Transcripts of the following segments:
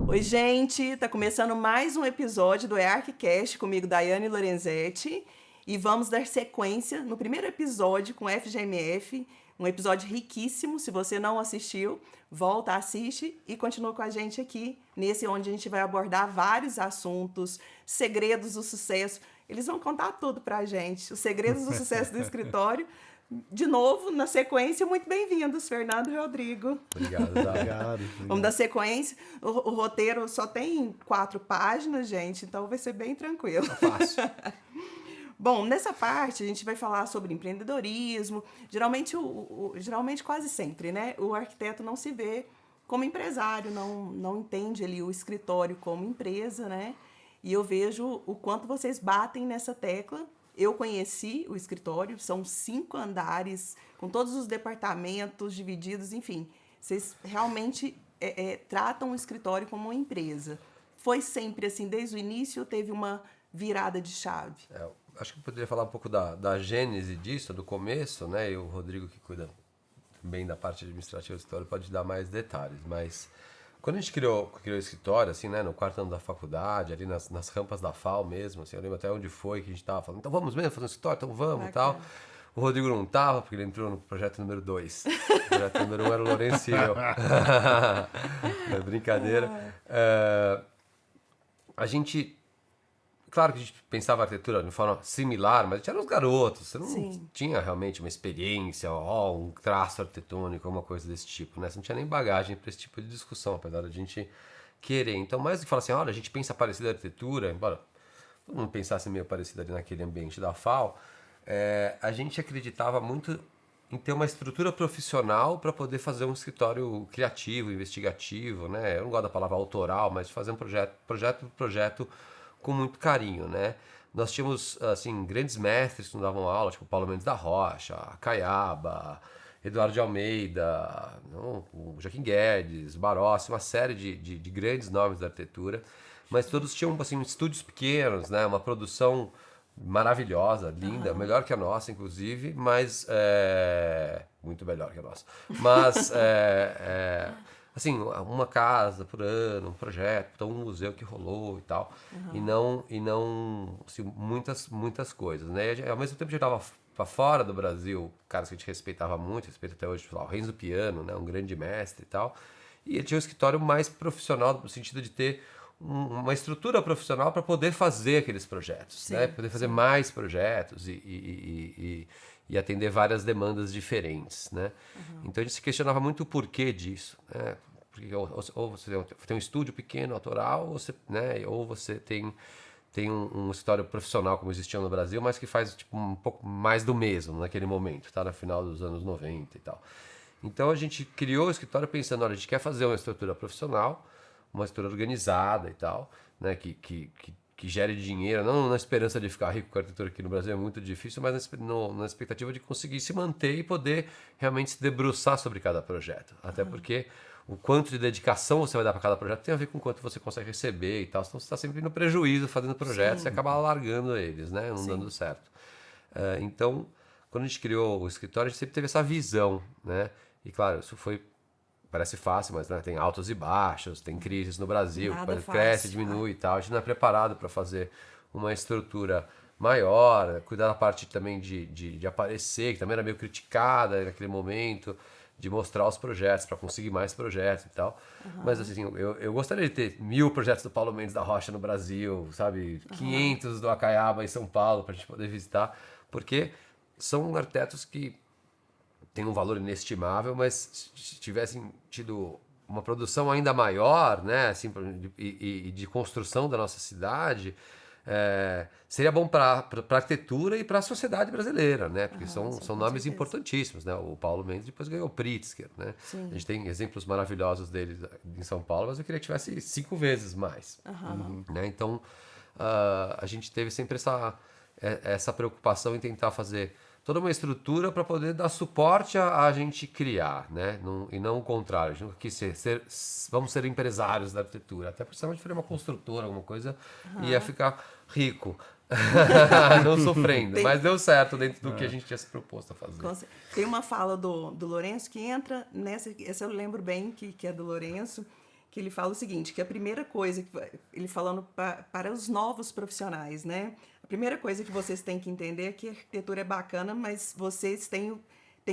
Oi, gente! Tá começando mais um episódio do EARCcast comigo, Daiane Lorenzetti. E vamos dar sequência no primeiro episódio com FGMF, um episódio riquíssimo. Se você não assistiu, volta, assiste e continua com a gente aqui, nesse onde a gente vai abordar vários assuntos, segredos do sucesso. Eles vão contar tudo pra gente, os segredos do sucesso do escritório. De novo, na sequência, muito bem-vindos, Fernando e Rodrigo. Obrigado. Vamos dar sequência. O roteiro só tem 4 páginas, gente, então vai ser bem tranquilo. Fácil. Bom, nessa parte a gente vai falar sobre empreendedorismo. Geralmente quase sempre, né? O arquiteto não se vê como empresário, não entende ali o escritório como empresa, né? E eu vejo o quanto vocês batem nessa tecla. Eu conheci o escritório, são 5 andares, com todos os departamentos divididos, enfim. Vocês realmente tratam o escritório como uma empresa. Foi sempre assim, desde o início, teve uma virada de chave? Acho que eu poderia falar um pouco da gênese disso, do começo, né? E o Rodrigo, que cuida bem da parte administrativa do escritório, pode dar mais detalhes. Mas quando a gente criou o escritório, assim, né? No quarto ano da faculdade, ali nas rampas da FAO mesmo, assim, eu lembro até onde foi que a gente estava falando, então vamos mesmo fazer um escritório, então vamos e tal. O Rodrigo não estava, porque ele entrou no projeto número 2. O projeto número 1 era o Lourenço e eu. É brincadeira. A gente... Claro que a gente pensava a arquitetura de forma similar, mas a gente era uns garotos. Você não tinha realmente uma experiência, um traço arquitetônico, uma coisa desse tipo, né? Você não tinha nem bagagem para esse tipo de discussão, apesar da gente querer. Então, mais do que falar assim, olha, a gente pensa parecida a arquitetura, embora todo mundo pensasse meio parecido ali naquele ambiente da FAO, a gente acreditava muito em ter uma estrutura profissional para poder fazer um escritório criativo, investigativo, né? Eu não gosto da palavra autoral, mas fazer um projeto com muito carinho, né? Nós tínhamos, assim, grandes mestres que nos davam aula, tipo Paulo Mendes da Rocha, Caiaba, Eduardo de Almeida, o Joaquim Guedes, Barossi, uma série de grandes nomes da arquitetura, mas todos tinham, assim, estúdios pequenos, né? Uma produção maravilhosa, linda, melhor que a nossa, inclusive, mas... muito melhor que a nossa. Mas... assim, uma casa por ano, um projeto, então um museu que rolou e tal, e não assim, muitas coisas, né? E, ao mesmo tempo que a gente estava para fora do Brasil, caras que a gente respeitava muito, respeito até hoje, o Renzo Piano, né? Um grande mestre e tal, e ele tinha um escritório mais profissional no sentido de ter uma estrutura profissional para poder fazer aqueles projetos, né? Poder fazer mais projetos e atender várias demandas diferentes, né? Então a gente se questionava muito o porquê disso, né? Porque ou você tem um estúdio pequeno, autoral, ou você tem um escritório profissional como existia no Brasil, mas que faz tipo, um pouco mais do mesmo naquele momento, tá? No final dos anos 90 e tal. Então a gente criou o escritório pensando, olha, a gente quer fazer uma estrutura profissional, uma estrutura organizada e tal, né? Que gere dinheiro, não na esperança de ficar rico com a arquitetura aqui no Brasil, é muito difícil, mas na expectativa de conseguir se manter e poder realmente se debruçar sobre cada projeto. Até porque o quanto de dedicação você vai dar para cada projeto tem a ver com o quanto você consegue receber e tal. Então você está sempre no prejuízo fazendo projetos e acaba largando eles, né? Não dando certo. Então, quando a gente criou o escritório, a gente sempre teve essa visão, né? E claro, isso parece fácil, mas né, tem altos e baixos, tem crises no Brasil, cresce, diminui e tal. A gente não é preparado para fazer uma estrutura maior, cuidar da parte também de aparecer, que também era meio criticada naquele momento, de mostrar os projetos, para conseguir mais projetos e tal. Mas assim, eu gostaria de ter 1000 projetos do Paulo Mendes da Rocha no Brasil, sabe? 500 do Acaiaba em São Paulo, para a gente poder visitar, porque são arquitetos que têm um valor inestimável, mas se tivessem tido uma produção ainda maior, né, assim, e de construção da nossa cidade, seria bom para a arquitetura e para a sociedade brasileira, né? Porque são nomes importantíssimos, né? O Paulo Mendes depois ganhou o Pritzker, né? A gente tem exemplos maravilhosos dele em São Paulo, mas eu queria que tivesse 5 vezes mais. Né? Então, a gente teve sempre essa preocupação em tentar fazer toda uma estrutura para poder dar suporte a gente criar, né? E não o contrário. A gente não quis vamos ser empresários da arquitetura. Até porque se a gente for uma construtora, alguma coisa, ia ficar rico. Não sofrendo. Mas deu certo dentro do que a gente tinha se proposto a fazer. Tem uma fala do Lourenço que entra nessa... Essa eu lembro bem que é do Lourenço, que ele fala o seguinte, que a primeira coisa, ele falando para os novos profissionais, né? A primeira coisa que vocês têm que entender é que a arquitetura é bacana, mas vocês têm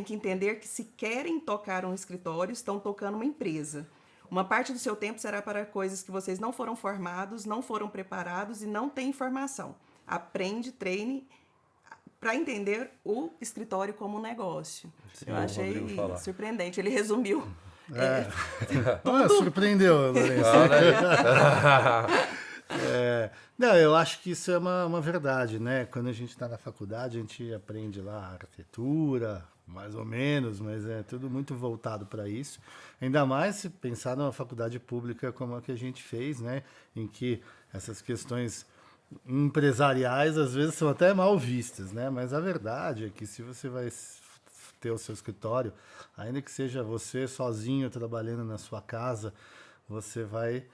que entender que se querem tocar um escritório, estão tocando uma empresa. Uma parte do seu tempo será para coisas que vocês não foram formados, não foram preparados e não têm informação. Aprende, treine para entender o escritório como um negócio. Sim, eu achei surpreendente. Ele resumiu. Surpreendeu, Lourenço. Não, eu acho que isso é uma verdade, né? Quando a gente está na faculdade, a gente aprende lá arquitetura, mais ou menos, mas é tudo muito voltado para isso. Ainda mais se pensar numa faculdade pública como a que a gente fez, né? Em que essas questões empresariais às vezes são até mal vistas, né? Mas a verdade é que se você vai ter o seu escritório, ainda que seja você sozinho trabalhando na sua casa, você vai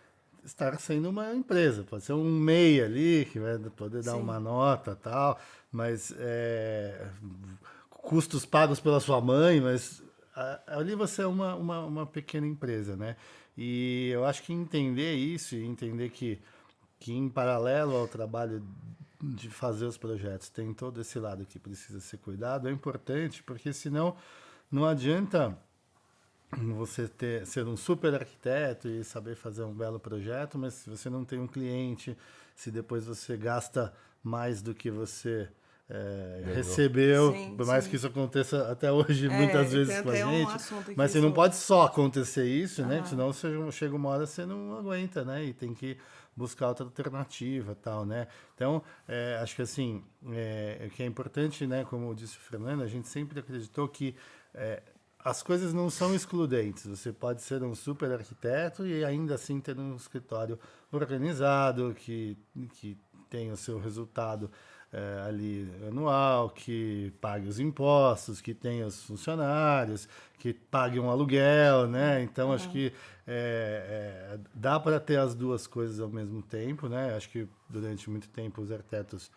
estar sendo uma empresa. Pode ser um MEI ali, que vai poder dar uma nota e tal, mas custos pagos pela sua mãe, mas ali você é uma pequena empresa, né? E eu acho que entender isso e entender que em paralelo ao trabalho de fazer os projetos tem todo esse lado que precisa ser cuidado, é importante, porque senão não adianta você ser um super arquiteto e saber fazer um belo projeto, mas se você não tem um cliente, se depois você gasta mais do que você recebeu, por mais que isso aconteça até hoje muitas vezes com a gente, mas você não pode só acontecer isso, né? Senão chega uma hora você não aguenta, né? E tem que buscar outra alternativa, tal, né? Então, acho que assim, o que é importante, né? Como disse o Fernando, a gente sempre acreditou que as coisas não são excludentes. Você pode ser um super arquiteto e ainda assim ter um escritório organizado, que tem o seu resultado ali anual, que pague os impostos, que tenha os funcionários, que pague um aluguel, né? Então, acho que dá para ter as duas coisas ao mesmo tempo, né? Acho que durante muito tempo os arquitetos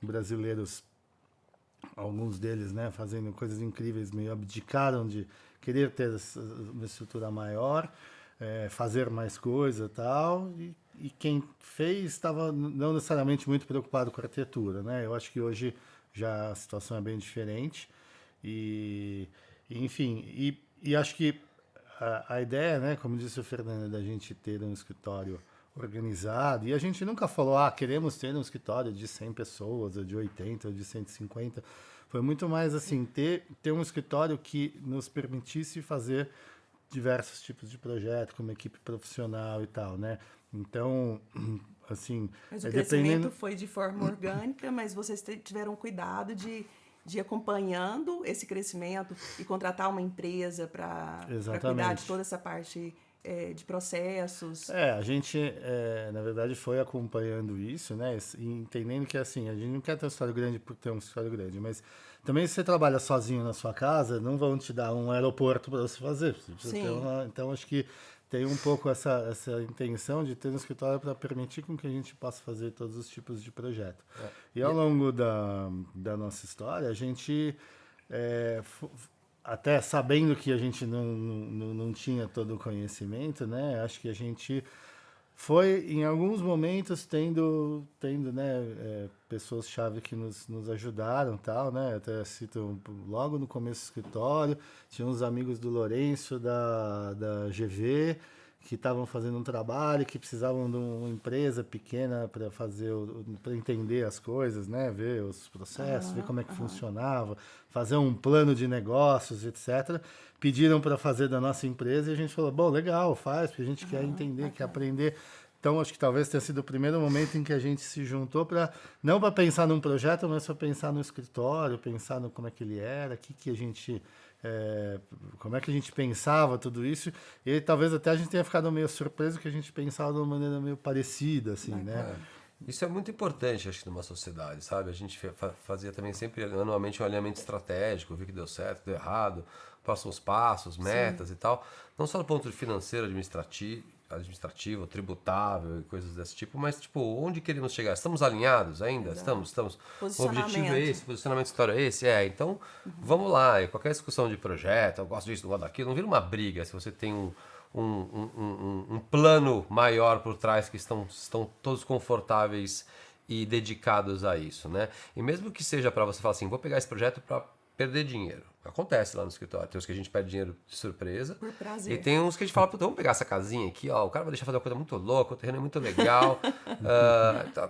brasileiros, alguns deles, né, fazendo coisas incríveis, meio abdicaram de querer ter uma estrutura maior, fazer mais coisa e tal, e quem fez estava não necessariamente muito preocupado com a arquitetura, né? Eu acho que hoje já a situação é bem diferente, enfim, e acho que a ideia, né, como disse o Fernando, da gente ter um escritório organizado, e a gente nunca falou, queremos ter um escritório de 100 pessoas, ou de 80, ou de 150, foi muito mais assim, ter um escritório que nos permitisse fazer diversos tipos de projeto, como equipe profissional e tal, né? Então, assim... Mas o crescimento foi de forma orgânica, mas vocês tiveram cuidado de ir acompanhando esse crescimento e contratar uma empresa para cuidar de toda essa parte de processos. A gente, na verdade, foi acompanhando isso, né? E entendendo que, assim, a gente não quer ter um escritório grande por ter um escritório grande, mas também se você trabalha sozinho na sua casa, não vão te dar um aeroporto para você fazer. Você precisa ter então, acho que tem um pouco essa intenção de ter um escritório para permitir com que a gente possa fazer todos os tipos de projeto. E ao longo da nossa história, a gente... até sabendo que a gente não tinha todo o conhecimento, né? Acho que a gente foi, em alguns momentos, tendo né, pessoas-chave que nos ajudaram, tal, né? Até cito, logo no começo do escritório, tinha uns amigos do Lourenço, da GV, que estavam fazendo um trabalho, que precisavam de uma empresa pequena para para entender as coisas, né? Ver os processos, ver como é que funcionava, fazer um plano de negócios, etc. Pediram para fazer da nossa empresa e a gente falou, bom, legal, faz, porque a gente quer entender, quer aprender. Então, acho que talvez tenha sido o primeiro momento em que a gente se juntou não para pensar num projeto, mas para pensar no escritório, pensar no como é que ele era, que a gente... como é que a gente pensava tudo isso, e talvez até a gente tenha ficado meio surpreso que a gente pensava de uma maneira meio parecida, assim, né? Isso é muito importante, acho que, numa sociedade, sabe? A gente fazia também sempre anualmente um alinhamento estratégico, ver que deu certo, deu errado, próximos passos, metas e tal. Não só do ponto de financeiro, administrativo, tributável e coisas desse tipo, mas tipo, onde queremos chegar? Estamos alinhados ainda? Estamos. O objetivo é esse, o posicionamento histórico é esse? Então, vamos lá. E qualquer discussão de projeto, eu gosto disso, eu gosto daquilo, não vira uma briga se você tem um plano maior por trás, que estão todos confortáveis e dedicados a isso, né? E mesmo que seja para você falar assim, vou pegar esse projeto para perder dinheiro. Acontece lá no escritório. Tem uns que a gente perde dinheiro de surpresa. Por prazer. E tem uns que a gente fala, puta, vamos pegar essa casinha aqui, ó. O cara vai deixar fazer uma coisa muito louca, o terreno é muito legal.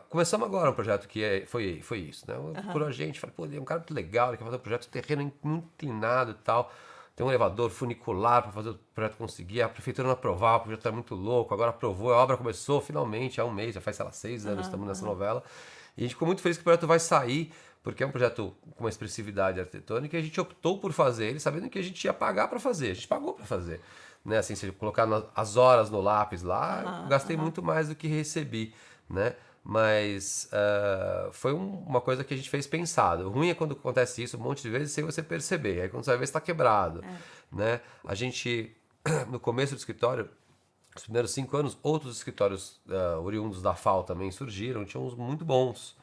Começamos agora um projeto que foi isso, né? Por a gente, falei, pô, é um cara muito legal, ele quer fazer um projeto, o terreno é muito inclinado e tal. Tem um elevador funicular para fazer o projeto conseguir. A prefeitura não aprovava, o projeto é muito louco. Agora aprovou, a obra começou finalmente há um mês, já faz, sei lá, 6 anos estamos nessa novela. E a gente ficou muito feliz que o projeto vai sair, porque é um projeto com uma expressividade arquitetônica e a gente optou por fazer ele sabendo que a gente ia pagar para fazer. A gente pagou para fazer. Né? Assim, se colocar as horas no lápis lá, eu gastei muito mais do que recebi, né? Mas foi uma coisa que a gente fez pensado. O ruim é quando acontece isso um monte de vezes sem você perceber. Aí quando você vai ver, está quebrado. Né? A gente, no começo do escritório, os primeiros 5 anos, outros escritórios oriundos da FAO também surgiram, tinham uns muito bons.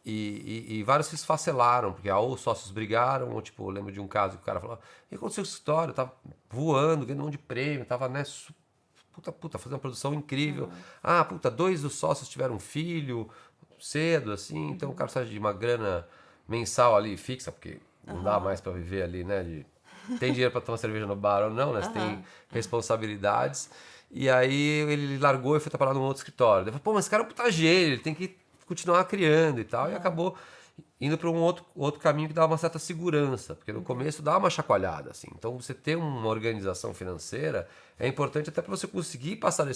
E vários se esfacelaram, porque ou os sócios brigaram, ou tipo, eu lembro de um caso que o cara falou, o que aconteceu com o escritório? Tava voando, ganhando um monte de prêmio, tava, né, fazendo uma produção incrível. Puta, 2 dos sócios tiveram um filho cedo, assim, então o cara precisa de uma grana mensal ali fixa, porque não dá mais para viver ali, né? Tem dinheiro para tomar cerveja no bar ou não, né? Você tem responsabilidades. E aí ele largou e foi trabalhar num outro escritório. Ele falou, pô, mas esse cara é um puta gênio, ele tem que continuar criando e tal. E acabou indo para um outro caminho que dava uma certa segurança, porque no começo dá uma chacoalhada, assim. Então, você ter uma organização financeira é importante até para você conseguir passar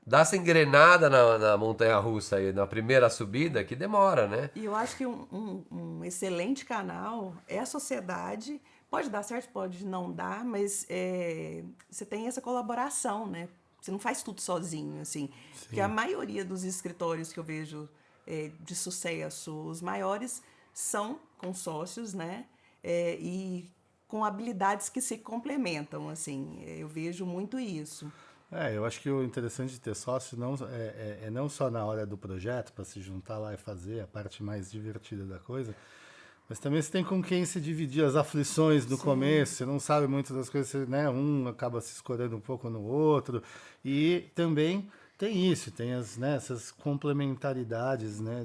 dar essa engrenada na montanha-russa aí, na primeira subida, que demora, né? E eu acho que um excelente canal é a sociedade. Pode dar certo, pode não dar, mas você tem essa colaboração, né? Você não faz tudo sozinho, assim. Sim. Porque a maioria dos escritórios que eu vejo de sucesso, os maiores, são com sócios, né? E com habilidades que se complementam, assim. Eu vejo muito isso. Eu acho que o interessante de ter sócio não só na hora do projeto, para se juntar lá e fazer a parte mais divertida da coisa, mas também você tem com quem se dividir as aflições no começo, você não sabe muito das coisas, né? Um acaba se escorando um pouco no outro, e também tem isso, tem essas complementaridades, né?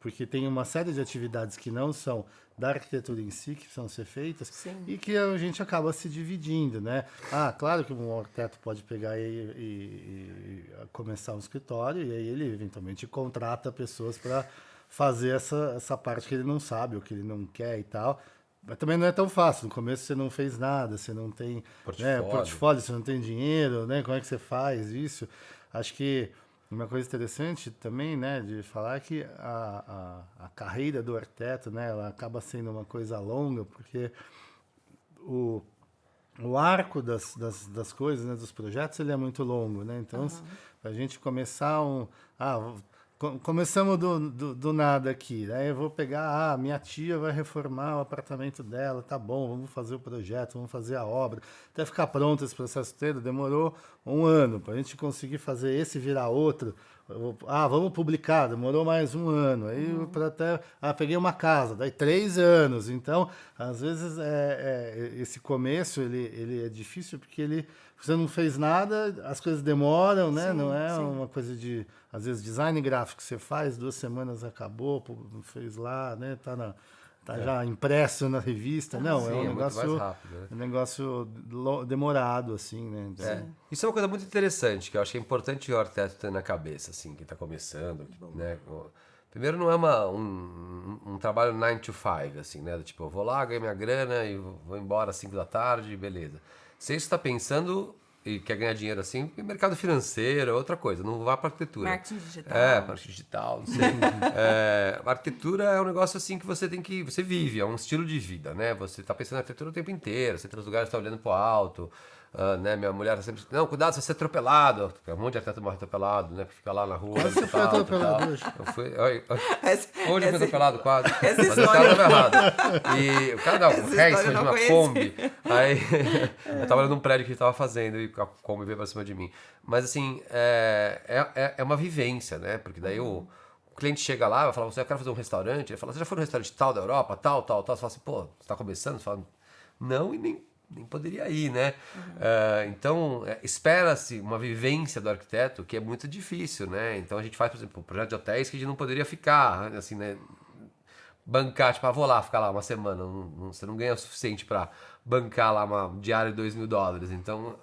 Porque tem uma série de atividades que não são da arquitetura em si, que precisam ser feitas, e que a gente acaba se dividindo, né? Claro que um arquiteto pode pegar e começar um escritório, e aí ele eventualmente contrata pessoas para fazer essa parte que ele não sabe, ou que ele não quer e tal. Mas também não é tão fácil. No começo você não fez nada, você não tem portfólio, você não tem dinheiro, né? Como é que você faz isso? Acho que uma coisa interessante também, né, de falar é que a carreira do arquiteto, né, ela acaba sendo uma coisa longa, porque o arco das coisas, né, dos projetos, ele é muito longo, né? Então, para a gente começar começamos do nada aqui, né? Eu vou pegar, minha tia vai reformar o apartamento dela, tá bom, vamos fazer o projeto, vamos fazer a obra. Até ficar pronto esse processo inteiro, demorou 1 ano. Para a gente conseguir fazer esse virar outro, vamos publicar, demorou mais 1 ano. Aí peguei uma casa, daí 3 anos. Então, às vezes, esse começo, ele é difícil porque você não fez nada, as coisas demoram, né? Sim, não é uma coisa de... Às vezes, design gráfico você faz, 2 semanas acabou, fez lá, né? Tá já impresso na revista. Não, sim, é um negócio muito mais rápido, né? Um negócio demorado, assim, né? Isso é uma coisa muito interessante, que eu acho que é importante o arquiteto ter na cabeça, assim, quem está começando, né? Primeiro, não é um trabalho 9 to 5, assim, né? Tipo, eu vou lá, ganho minha grana e vou embora às 5 da tarde, beleza. Se você está pensando e quer ganhar dinheiro assim, mercado financeiro é outra coisa, não vá para arquitetura. Marketing digital. Marketing digital, não sei. A arquitetura é um negócio assim que você você vive, é um estilo de vida, né? Você está pensando na arquitetura o tempo inteiro, você entra nos lugares, está olhando para o alto, né? Minha mulher sempre... Não, cuidado, você vai ser atropelado. Um monte de arquiteto morre atropelado, né? Fica lá na rua. Quase você foi atropelado hoje. Hoje eu fui atropelado quase. Essa mas história... eu tava errado. E o cara dá um ré em cima de uma Kombi. Aí eu tava olhando um prédio que ele tava fazendo e a Kombi veio pra cima de mim. Mas assim, é uma vivência, né? Porque daí o cliente chega lá e vai falar, eu quero fazer um restaurante. Ele fala, você já foi no restaurante tal da Europa, tal? Você fala assim, pô, você tá começando? Você fala, não, e nem nem poderia ir, né? Então, espera-se uma vivência do arquiteto que é muito difícil, né? Então, a gente faz, por exemplo, um projeto de hotéis que a gente não poderia ficar, assim, né? Bancar, tipo, vou lá ficar lá uma semana, você não ganha o suficiente para bancar lá uma diária de $2.000. Então,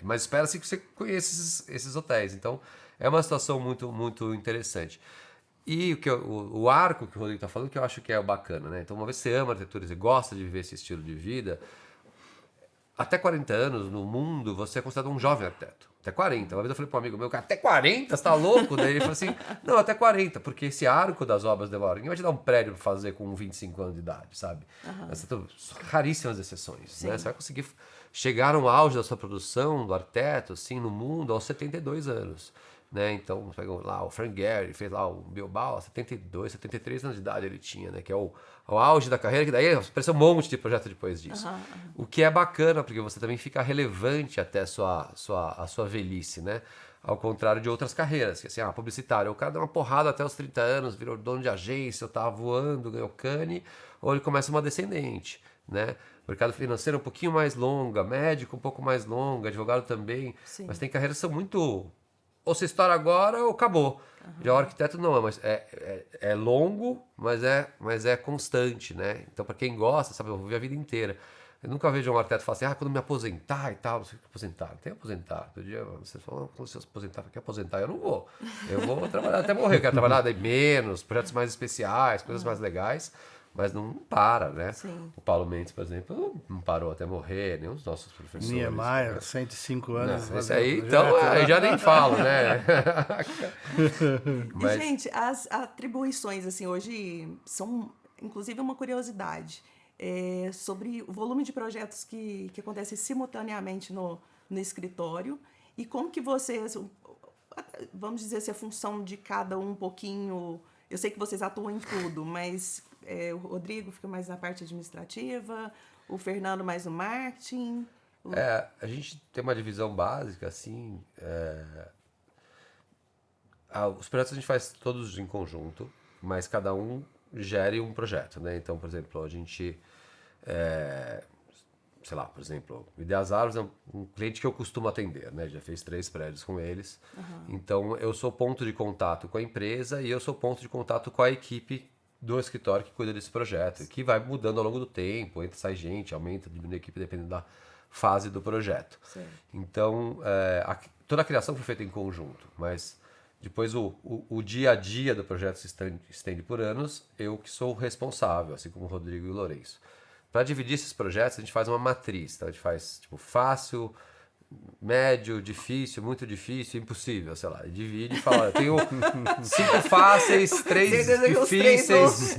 mas espera-se que você conheça esses hotéis. Então, é uma situação muito, muito interessante. E o arco que o Rodrigo está falando, que eu acho que é o bacana, né? Então, uma vez que você ama arquitetura, você gosta de viver esse estilo de vida, até 40 anos no mundo, você é considerado um jovem arquiteto. Até 40. Uma vez eu falei para um amigo meu, cara, até 40? Você tá louco? Daí ele falou assim, não, até 40, porque esse arco das obras demora. Ninguém vai te dar um prédio para fazer com 25 anos de idade, sabe? Raríssimas exceções, né? Você vai conseguir chegar no auge da sua produção do arquiteto, assim, no mundo, aos 72 anos. Né? Então, pegou lá o Frank Gehry, fez lá o Bilbao, 72, 73 anos de idade ele tinha, né? Que é o auge da carreira, que daí apareceu um monte de projeto depois disso. O que é bacana, porque você também fica relevante até a sua velhice, né? Ao contrário de outras carreiras, que assim, publicitário, o cara dá uma porrada até os 30 anos, virou dono de agência, ou tá voando, ganhou cane, ou ele começa uma descendente, né? O mercado financeiro é um pouquinho mais longa, médico um pouco mais longa, advogado também, mas tem carreiras que são muito... Ou você estoura agora ou acabou. Já o arquiteto não, mas é longo, mas é constante, né? Então, para quem gosta, sabe, eu vou ver a vida inteira. Eu nunca vejo um arquiteto falar assim, quando me aposentar e tal, não sei o que aposentar. Não tem aposentar. Todo dia você fala, quando você se aposentar, quer aposentar? Eu não vou. Eu vou trabalhar até morrer. Eu quero trabalhar daí menos, projetos mais especiais, coisas mais legais. Mas não para, né? Sim. O Paulo Mendes, por exemplo, não parou até morrer, nem os nossos professores. Niemeyer, 105 anos. Não, esse aí, então, eu já nem falo, né? Mas... E, gente, as atribuições, assim, hoje são, inclusive, uma curiosidade sobre o volume de projetos que acontecem simultaneamente no escritório e como que vocês, vamos dizer, se a função de cada um pouquinho... Eu sei que vocês atuam em tudo, mas... o Rodrigo fica mais na parte administrativa, o Fernando mais no marketing. A gente tem uma divisão básica, assim. Os projetos a gente faz todos em conjunto, mas cada um gere um projeto, né? Então, por exemplo, a gente... sei lá, por exemplo, o Ideas Árvores é um cliente que eu costumo atender, né? Já fez 3 prédios com eles. Então, eu sou ponto de contato com a empresa e eu sou ponto de contato com a equipe do escritório que cuida desse projeto, que vai mudando ao longo do tempo, entra, sai gente, aumenta, diminui a equipe, dependendo da fase do projeto. Certo. Então, toda a criação foi feita em conjunto, mas depois o dia a dia do projeto se estende por anos, eu que sou o responsável, assim como o Rodrigo e o Lourenço. Para dividir esses projetos, a gente faz uma matriz, tá? A gente faz tipo fácil, médio, difícil, muito difícil, impossível, sei lá. Divide e fala, eu tenho 5 fáceis, 3 difíceis,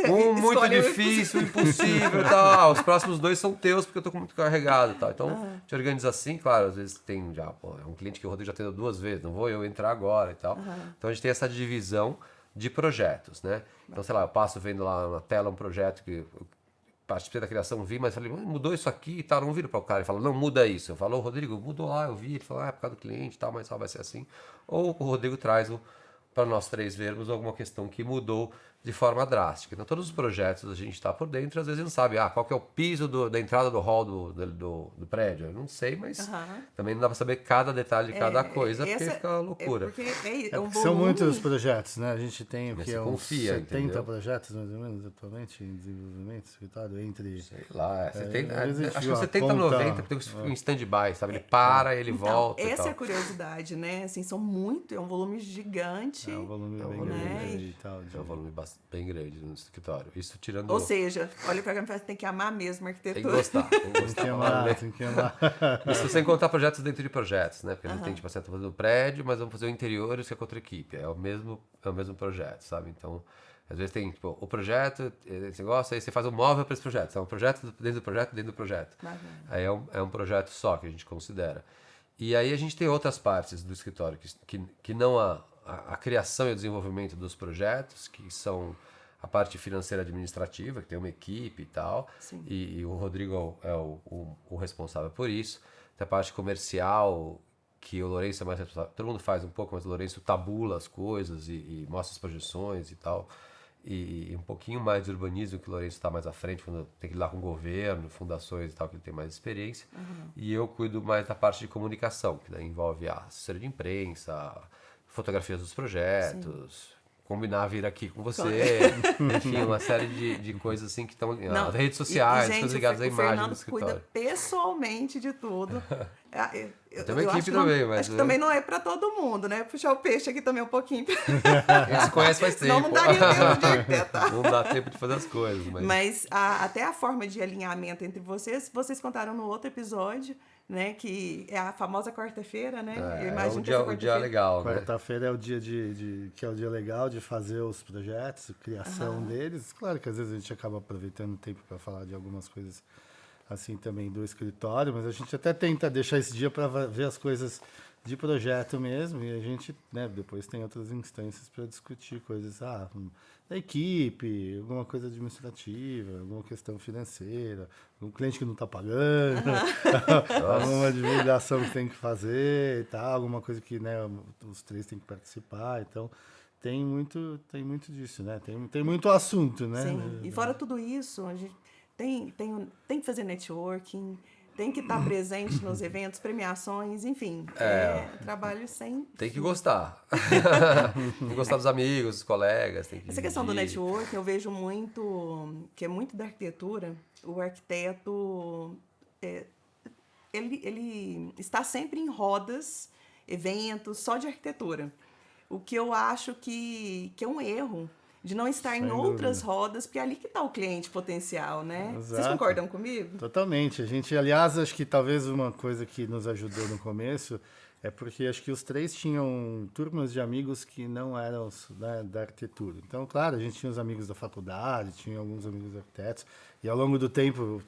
um muito difícil, impossível e tal. Os próximos 2 são teus porque eu tô muito carregado e tal. Então, a gente organiza assim, claro, às vezes tem já, é um cliente que o Rodrigo já atendeu 2 vezes, não vou eu entrar agora e tal. Então, a gente tem essa divisão de projetos, né? Então, sei lá, eu passo vendo lá na tela um projeto que... participei da criação, vi, mas falei, mudou isso aqui e tal, não viro para o cara e falo, não, muda isso. Eu falo, Rodrigo, mudou lá, eu vi, ele falou, é por causa do cliente e tal, mas só vai ser assim. Ou o Rodrigo traz para nós 3 vermos alguma questão que mudou de forma drástica. Então, todos os projetos a gente está por dentro, às vezes a gente sabe, qual que é o piso da entrada do hall do prédio. Eu não sei, mas também não dá para saber cada detalhe de cada coisa, porque fica loucura. São muitos projetos, né? A gente tem Mas uns confia, 70 entendeu? projetos, mais ou menos, atualmente, em desenvolvimento, escritório, entre... Sei lá, acho que viu, 70, 90, tem um stand-by, sabe? Ele para, ele Então, volta e essa tal. é a curiosidade, né? Assim, é um volume gigante. É um volume bem grande e tal. É um volume bem grande no escritório. Isso tirando... Ou seja, olha pra cá e fala, tem que amar mesmo a arquitetura. Tem que gostar. Tem que amar. Isso sem contar projetos dentro de projetos, né? Porque a gente tem, tipo assim, tá fazendo o prédio, mas vamos fazer o interior, isso é com outra equipe. É o mesmo projeto, sabe? Então, às vezes tem, tipo, o projeto, esse negócio, aí você faz um móvel para esse projeto. É um projeto dentro do projeto, dentro do projeto. Aí é um projeto só que a gente considera. E aí a gente tem outras partes do escritório que não a criação e o desenvolvimento dos projetos, que são a parte financeira administrativa, que tem uma equipe e tal, e o Rodrigo é o responsável por isso. Tem a parte comercial, que o Lourenço é mais responsável. Todo mundo faz um pouco, mas o Lourenço tabula as coisas e mostra as projeções e tal. e um pouquinho mais de urbanismo, que o Lourenço está mais à frente, quando tem que ir lá com o governo, fundações e tal, que ele tem mais experiência. E eu cuido mais da parte de comunicação, que daí envolve a assessoria de imprensa, fotografias dos projetos, combinar vir aqui com você, enfim, uma série de coisas assim que estão nas redes sociais, gente, coisas ligadas à imagem do O escritório. Fernando cuida pessoalmente de tudo. Tem uma equipe também, mas... Acho que também não é para todo mundo, né? Puxar o peixe aqui também um pouquinho. Eles se conhecem faz tempo. Não daria tempo de arquitetar. Não dá tempo de fazer as coisas. Mas até a forma de alinhamento entre vocês contaram no outro episódio, né? Que é a famosa quarta-feira, né? Eu imagino que o dia legal, né? Quarta-feira é o dia que é o dia legal de fazer os projetos, a criação deles. Claro que às vezes a gente acaba aproveitando o tempo para falar de algumas coisas assim também do escritório, mas a gente até tenta deixar esse dia para ver as coisas de projeto mesmo, e a gente, né, depois tem outras instâncias para discutir coisas da equipe, alguma coisa administrativa, alguma questão financeira, um cliente que não está pagando, alguma divulgação que tem que fazer e tal, alguma coisa que, né, os três têm que participar, então tem muito disso, né? Tem muito assunto, né? Sim, e fora tudo isso, a gente tem que fazer networking, tem que estar presente nos eventos, premiações, enfim. Trabalho sem... Tem que gostar. Tem que gostar dos amigos, dos colegas. Tem que Essa questão do networking, eu vejo muito, que é muito da arquitetura, o arquiteto, ele está sempre em rodas, eventos, só de arquitetura. O que eu acho que é um erro, de não estar em outras rodas, porque é ali que está o cliente potencial, né? Exato. Vocês concordam comigo? Totalmente. A gente, aliás, acho que talvez uma coisa que nos ajudou no começo é porque acho que os três tinham turmas de amigos que não eram, né, da arquitetura. Então, claro, a gente tinha os amigos da faculdade, tinha alguns amigos arquitetos, e ao longo do tempo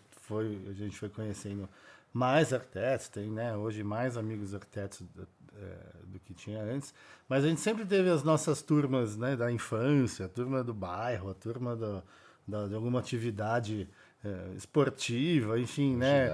a gente foi conhecendo mais arquitetos, tem, né, hoje mais amigos arquitetos do que tinha antes, mas a gente sempre teve as nossas turmas, né, da infância, a turma do bairro, a turma de alguma atividade esportiva, enfim, né?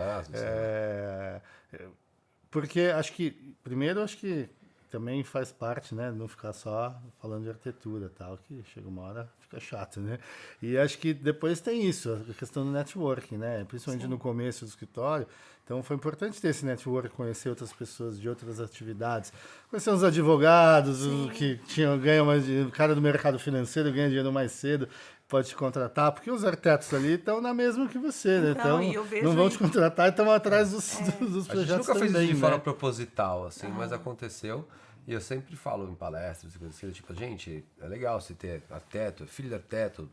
Porque acho que também faz parte, né, não ficar só falando de arquitetura, tal, que chega uma hora fica chato, né? E acho que depois tem isso, a questão do networking, né? Principalmente no começo do escritório. Então foi importante ter esse network, conhecer outras pessoas de outras atividades, conhecer os advogados, que ganham mais dinheiro, o cara do mercado financeiro ganha dinheiro mais cedo, pode te contratar, porque os arquitetos ali estão na mesma que você, né? Então, não vão te contratar e estão atrás dos projetos também. A gente nunca fez isso de né? forma proposital, assim, mas aconteceu. E eu sempre falo em palestras, assim, tipo, gente, é legal você ter arquiteto, filho de arquiteto,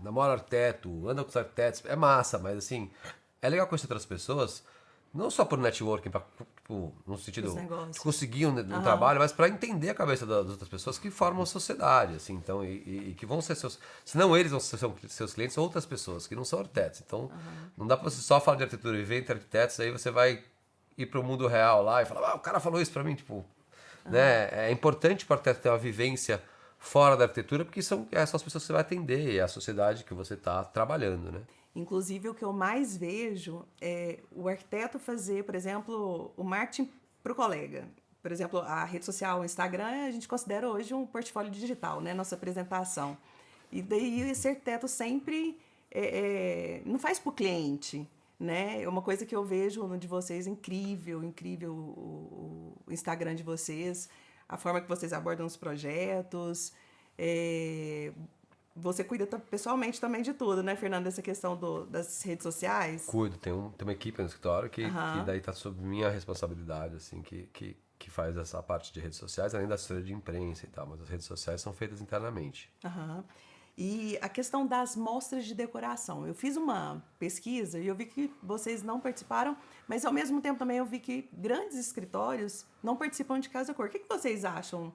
namora arquiteto, anda com os arquitetos, é massa, mas assim, é legal conhecer outras pessoas, não só por networking, tipo, no sentido de conseguir um trabalho, mas para entender a cabeça das outras pessoas que formam a sociedade, assim, então, e que vão ser seus... Senão eles vão ser seus clientes, outras pessoas que não são arquitetos. Então, não dá para você só falar de arquitetura e ver entre arquitetos, aí você vai ir para o mundo real lá e falar, o cara falou isso para mim, tipo... Né? É importante para o arquiteto ter uma vivência fora da arquitetura, porque são as pessoas que você vai atender, é a sociedade que você está trabalhando, né? Inclusive, o que eu mais vejo é o arquiteto fazer, por exemplo, o marketing para o colega. Por exemplo, a rede social, o Instagram, a gente considera hoje um portfólio digital, né? Nossa apresentação. E daí esse arquiteto sempre não faz para o cliente, né? É uma coisa que eu vejo de vocês incrível o Instagram de vocês, a forma que vocês abordam os projetos. Você cuida pessoalmente também de tudo, né, Fernando? Essa questão das redes sociais? Cuido, tem uma equipe no escritório que daí está sob minha responsabilidade, assim, que faz essa parte de redes sociais, além da assessoria de imprensa e tal, mas as redes sociais são feitas internamente. E a questão das mostras de decoração. Eu fiz uma pesquisa e eu vi que vocês não participaram, mas ao mesmo tempo também eu vi que grandes escritórios não participam de Casa Cor. O que vocês acham?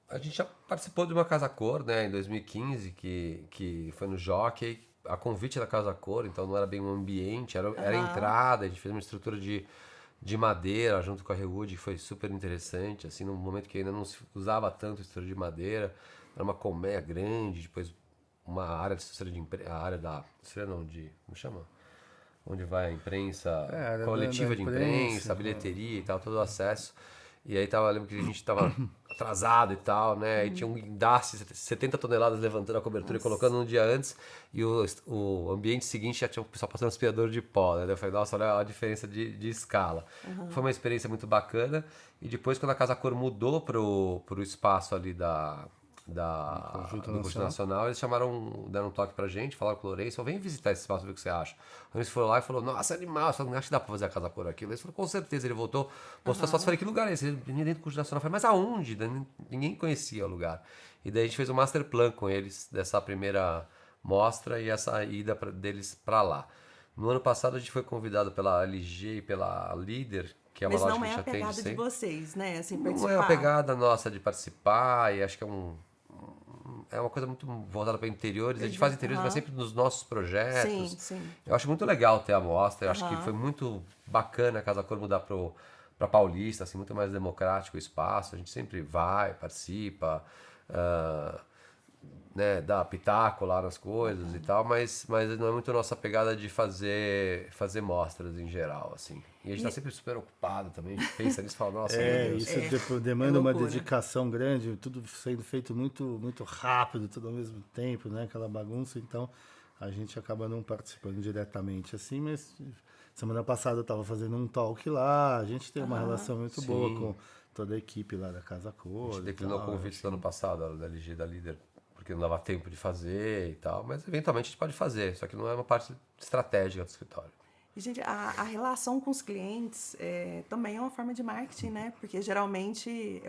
A gente já participou de uma Casa Cor, né, em 2015, que foi no Jockey, a convite da Casa Cor, então não era bem um ambiente, era a entrada, a gente fez uma estrutura de madeira junto com a Rewood, que foi super interessante, assim, num momento que ainda não se usava tanto estrutura de madeira. Era uma colmeia grande, depois uma área de assessoria de imprensa, a área da... como chama? Onde vai a imprensa, coletiva de imprensa, bilheteria e tal, todo o acesso. E aí lembro que a gente estava atrasado e tal, né? E tinha um guindaste, 70 toneladas levantando a cobertura e colocando um dia antes, e o ambiente seguinte já tinha o pessoal passando aspirador de pó, né? Eu falei, nossa, olha a diferença de escala. Foi uma experiência muito bacana, e depois quando a Casa Cor mudou pro espaço ali Conjunto do Conjunto Nacional, eles deram um toque pra gente, falaram com o Lourenço, vem visitar esse espaço, ver o que você acha. O Lourenço foi lá e falou, nossa, animal, eu falei, acho que dá pra fazer a Casa Cor aqui. O Lourenço falou, com certeza, ele voltou, mostrou as fotos, falei, que lugar é esse? Ele vinha dentro do Conjunto Nacional, eu falei, mas aonde? Ninguém conhecia o lugar. E daí a gente fez um master plan com eles, dessa primeira mostra e essa ida deles pra lá. No ano passado a gente foi convidado pela LG e pela Líder, que é uma Mas loja não que a é gente a atende pegada de sempre. vocês, né? Assim, Não é participar. a pegada nossa de participar, e acho que é uma coisa muito voltada para interiores. A gente faz interiores, mas sempre nos nossos projetos. Sim, sim. Eu acho muito legal ter a mostra. Eu acho que foi muito bacana a Casa Cor mudar para Paulista, assim, muito mais democrático o espaço. A gente sempre vai, participa, né, dá pitaco lá nas coisas e tal, mas não é muito nossa pegada de fazer mostras em geral, assim. E a gente tá sempre super ocupado também, a gente pensa nisso e fala, nossa, meu Deus. Isso demanda uma loucura. dedicação grande, tudo sendo feito muito, muito rápido, tudo ao mesmo tempo, né? Aquela bagunça, então a gente acaba não participando diretamente assim, mas semana passada eu estava fazendo um talk lá, a gente tem uma relação muito boa com toda a equipe lá da Casa Cor. A gente declinou o convite do ano passado, da LG, da Líder, porque não dava tempo de fazer e tal, mas eventualmente a gente pode fazer, só que não é uma parte estratégica do escritório. E, gente, a relação com os clientes também é uma forma de marketing, né? Porque geralmente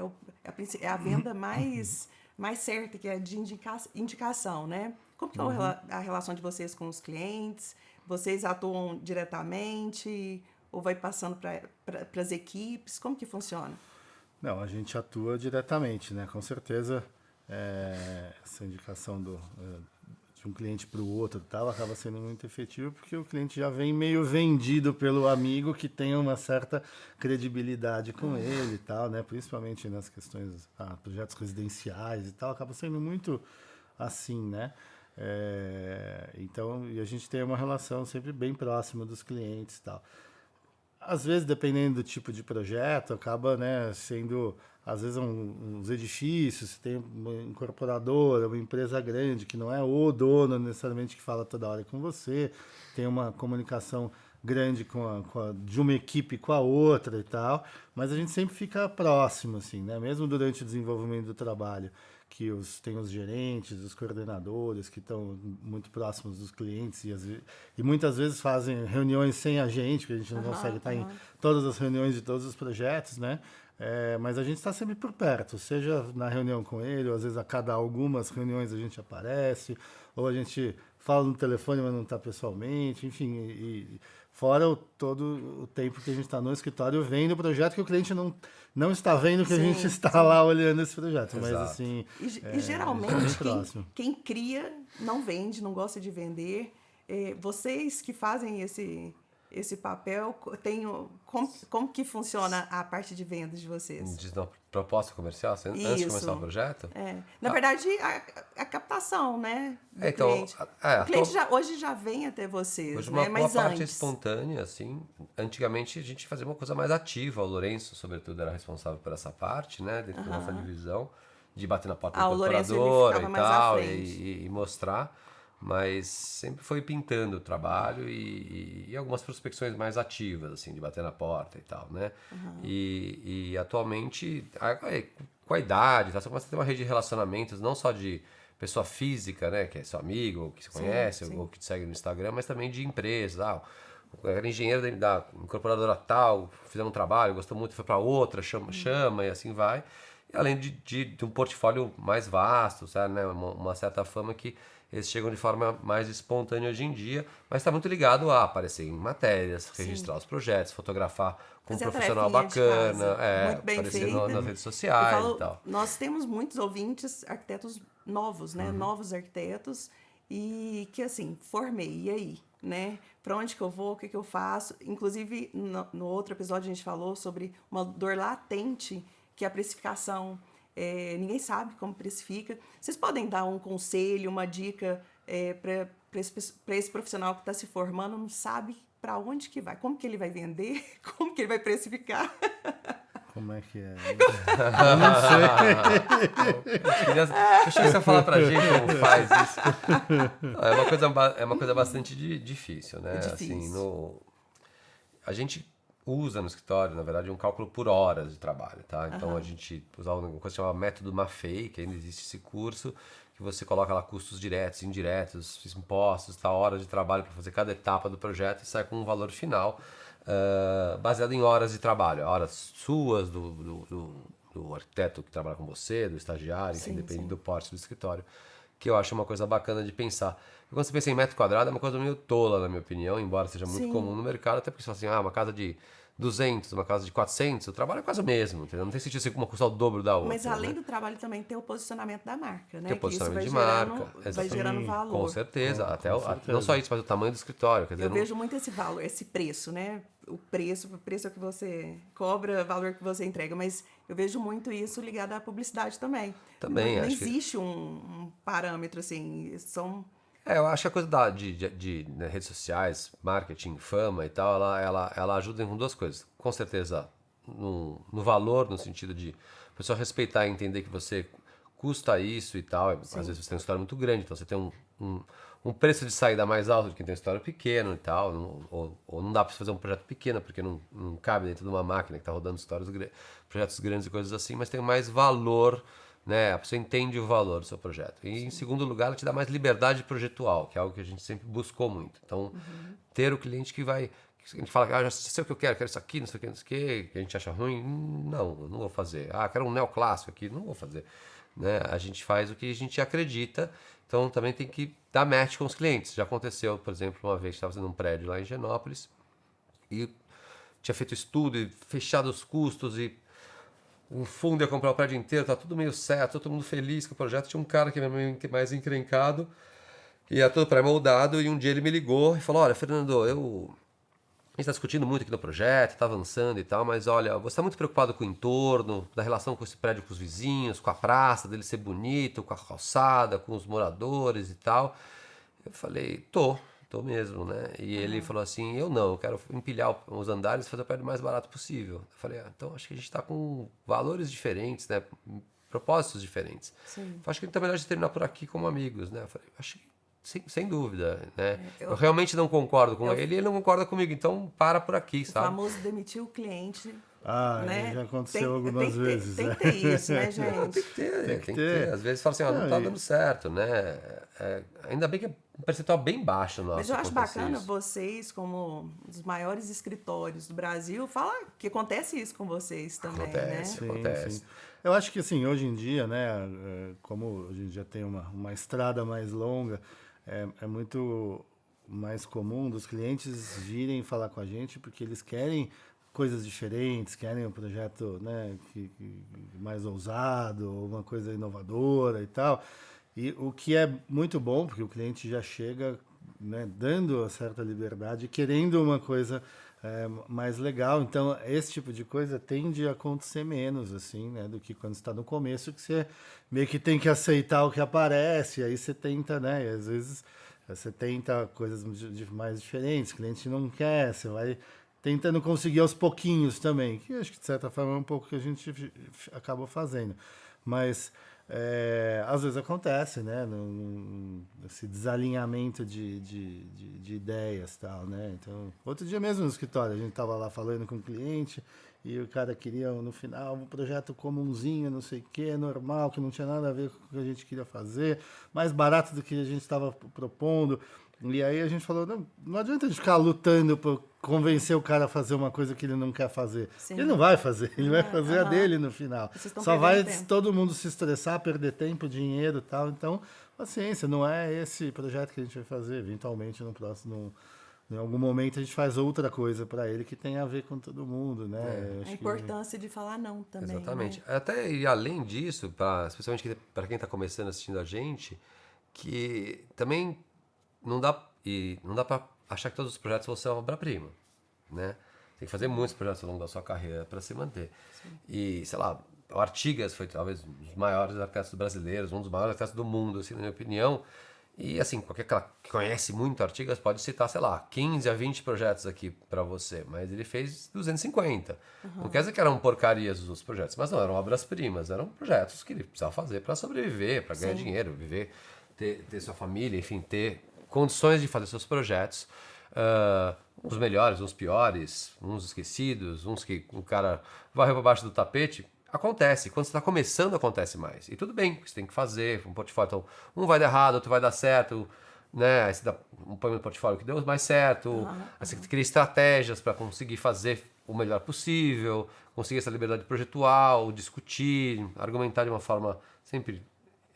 é a venda mais certa, que é de indicação, né? Como que é a relação de vocês com os clientes? Vocês atuam diretamente ou vai passando para as equipes? Como que funciona? Não, a gente atua diretamente, né? Com certeza, essa indicação de um cliente para o outro e tal acaba sendo muito efetivo porque o cliente já vem meio vendido pelo amigo que tem uma certa credibilidade com ele e tal, né? Principalmente nas questões projetos residenciais e tal, acaba sendo muito assim, né? Então, e a gente tem uma relação sempre bem próxima dos clientes e tal. Às vezes, dependendo do tipo de projeto, acaba, né, sendo, às vezes, uns edifícios, você tem uma incorporadora, uma empresa grande, que não é o dono necessariamente que fala toda hora com você, tem uma comunicação grande de uma equipe com a outra e tal, mas a gente sempre fica próximo, assim, né, mesmo durante o desenvolvimento do trabalho, que tem os gerentes, os coordenadores que estão muito próximos dos clientes e muitas vezes fazem reuniões sem a gente, porque a gente não consegue estar em todas as reuniões de todos os projetos, né? Mas a gente está sempre por perto, seja na reunião com ele, ou às vezes a cada algumas reuniões a gente aparece, ou a gente fala no telefone, mas não está pessoalmente, enfim, e fora todo o tempo que a gente está no escritório vendo o projeto que o cliente não está vendo que a gente está lá olhando esse projeto. Mas assim. E geralmente quem cria não vende, não gosta de vender. Vocês que fazem esse papel, como que funciona a parte de vendas de vocês? De proposta comercial, antes de começar o projeto? Na verdade, a captação, né? Do então, cliente. O cliente hoje já vem até vocês, hoje né? Mas parte antes. espontânea, assim. Antigamente a gente fazia uma coisa mais ativa. O Lourenço, sobretudo, era responsável por essa parte, né? Dentro da nossa divisão, de bater na porta do incorporador e tal, e mostrar. Mas sempre foi pintando o trabalho e algumas prospecções mais ativas, assim, de bater na porta e tal, né? E atualmente, com a idade, você começa a ter uma rede de relacionamentos, não só de pessoa física, né? Que é seu amigo, ou que se conhece, ou que te segue no Instagram, mas também de empresas. Era engenheiro da incorporadora tal, fizemos um trabalho, gostou muito, foi para outra, chama e assim vai. E além de um portfólio mais vasto, sabe, né? Uma certa fama que eles chegam de forma mais espontânea hoje em dia, mas está muito ligado a aparecer em matérias, registrar os projetos, fotografar com um profissional bacana, muito bem aparecer feita. nas redes sociais e tal. Nós temos muitos ouvintes, arquitetos novos, né? Novos arquitetos, e que assim, formei, e aí? Né? Para onde que eu vou, o que eu faço? Inclusive, no outro episódio a gente falou sobre uma dor latente, que é a precificação. Ninguém sabe como precifica. Vocês podem dar um conselho, uma dica para esse profissional que está se formando, não sabe para onde que vai, como que ele vai vender, como que ele vai precificar? Como é que é? Eu não sei. Eu achei que você ia falar pra gente como faz isso. É uma coisa bastante difícil, né? É difícil. Assim, a gente usa no escritório, na verdade, um cálculo por horas de trabalho, tá? Então, a gente usa uma coisa chamada método Maffei, que ainda existe esse curso, que você coloca lá custos diretos, indiretos, impostos, tá, hora de trabalho para fazer cada etapa do projeto e sai com um valor final baseado em horas de trabalho, horas suas, do arquiteto que trabalha com você, do estagiário, enfim, depende do porte do escritório, que eu acho uma coisa bacana de pensar. E quando você pensa em metro quadrado, é uma coisa meio tola, na minha opinião, embora seja muito comum no mercado, até porque você fala assim, uma casa de 200, uma casa de 400, o trabalho é quase o mesmo, entendeu? Não tem sentido ser uma custar o dobro da outra. Mas além né? do trabalho também tem o posicionamento da marca, né? Tem o posicionamento de isso vai marca, vai exatamente. gerando valor. Com certeza, Com certeza. não só isso, mas o tamanho do escritório. Quer dizer, Eu vejo muito esse valor, esse preço, né? O preço é o que você cobra, o valor que você entrega, mas eu vejo muito isso ligado à publicidade também. Também, não acho que- existe um parâmetro assim, são eu acho que a coisa de né, redes sociais, marketing, fama e tal, ela ajuda com duas coisas. Com certeza, no valor, no sentido de a pessoa respeitar e entender que você custa isso e tal. Às vezes você tem uma história muito grande, então você tem um preço de saída mais alto do que tem uma história pequena e tal. Ou não dá para fazer um projeto pequeno, porque não cabe dentro de uma máquina que está rodando projetos grandes e coisas assim, mas tem mais valor, né? A pessoa entende o valor do seu projeto. E em segundo lugar, ela te dá mais liberdade projetual, que é algo que a gente sempre buscou muito. Então, ter o cliente que vai... A gente fala, já sei o que eu quero isso aqui, não sei o que, não sei o que a gente acha ruim. Não, eu não vou fazer. Quero um neoclássico aqui, não vou fazer. Né? A gente faz o que a gente acredita, então também tem que dar match com os clientes. Já aconteceu, por exemplo, uma vez que estava fazendo um prédio lá em Higienópolis e tinha feito estudo e fechado os custos e o fundo ia comprar o prédio inteiro, tá tudo meio certo, todo mundo feliz com o projeto. Tinha um cara que era mais encrencado, ia todo pré-moldado, e um dia ele me ligou e falou, olha, Fernando, a gente está discutindo muito aqui no projeto, está avançando e tal, mas olha, você está muito preocupado com o entorno, da relação com esse prédio com os vizinhos, com a praça, dele ser bonito, com a calçada, com os moradores e tal. Eu falei, tô mesmo, né? E ele falou assim, eu quero empilhar os andares e fazer o prédio mais barato possível. Eu falei, então acho que a gente está com valores diferentes, né? Propósitos diferentes. Sim. Acho que então é melhor a gente terminar por aqui como amigos, né? Eu falei, acho que sem dúvida, né? eu- Eu realmente não concordo com ele e ele não concorda comigo, então para por aqui, o sabe? famoso demitir o cliente. Ah, né? já aconteceu algumas vezes. Tem né? que ter isso, né, gente? Tem que que ter. ter. Às vezes fala assim, não tá Não, dando certo, né? Ainda bem que é um percentual bem baixo nosso. Mas eu acho acontecer bacana isso. vocês, como um dos maiores escritórios do Brasil, falar que acontece isso com vocês também, Acontece. né? Acontece. Sim. Eu acho que assim, hoje em dia, né, como a gente já tem uma estrada mais longa, é muito mais comum dos clientes virem falar com a gente porque eles querem coisas diferentes, querem um projeto, né, mais ousado, uma coisa inovadora e tal. E o que é muito bom, porque o cliente já chega, né, dando uma certa liberdade, querendo uma coisa mais legal. Então, esse tipo de coisa tende a acontecer menos, assim, né, do que quando está no começo, que você meio que tem que aceitar o que aparece, aí você tenta, né, e às vezes você tenta coisas mais diferentes, o cliente não quer, você vai tentando conseguir aos pouquinhos também, que acho que de certa forma é um pouco que a gente acaba fazendo. Mas às vezes acontece, né? Esse desalinhamento de ideias e tal, né? Então, outro dia mesmo no escritório, a gente estava lá falando com o cliente e o cara queria, no final, um projeto comunzinho, não sei o quê, normal, que não tinha nada a ver com o que a gente queria fazer, mais barato do que a gente estava propondo. E aí a gente falou, não adianta a gente ficar lutando para convencer o cara a fazer uma coisa que ele não quer fazer. Sim. Ele não vai fazer, ele vai fazer a dele no final. Vocês estão Só vai perdendo tempo. todo mundo se estressar, perder tempo, dinheiro e tal. Então, paciência, não é esse projeto que a gente vai fazer. Eventualmente, no próximo, em algum momento, a gente faz outra coisa para ele que tem a ver com todo mundo, né? A importância de falar não também. Exatamente. Né? Até e além disso, especialmente para quem está começando assistindo a gente, que também não dá para achar que todos os projetos vão ser uma obra-prima, né? Tem que fazer muitos projetos ao longo da sua carreira para se manter. Sim. E, sei lá, o Artigas foi talvez um dos maiores arquitetos brasileiros, um dos maiores arquitetos do mundo, assim, na minha opinião. E assim, qualquer cara que conhece muito Artigas pode citar, sei lá, 15 a 20 projetos aqui para você, mas ele fez 250. Não quer dizer que eram porcarias os outros projetos, mas não, eram obras-primas, eram projetos que ele precisava fazer para sobreviver, para ganhar dinheiro, viver, ter sua família, enfim, ter condições de fazer seus projetos. Uns melhores, uns piores, uns esquecidos, uns que o cara varreu para baixo do tapete. Acontece, quando você está começando acontece mais. E tudo bem, você tem que fazer um portfólio. Então, um vai dar errado, outro vai dar certo, né? Aí você põe no portfólio que deu mais certo. Aí você cria estratégias para conseguir fazer o melhor possível, conseguir essa liberdade projetual, discutir, argumentar de uma forma sempre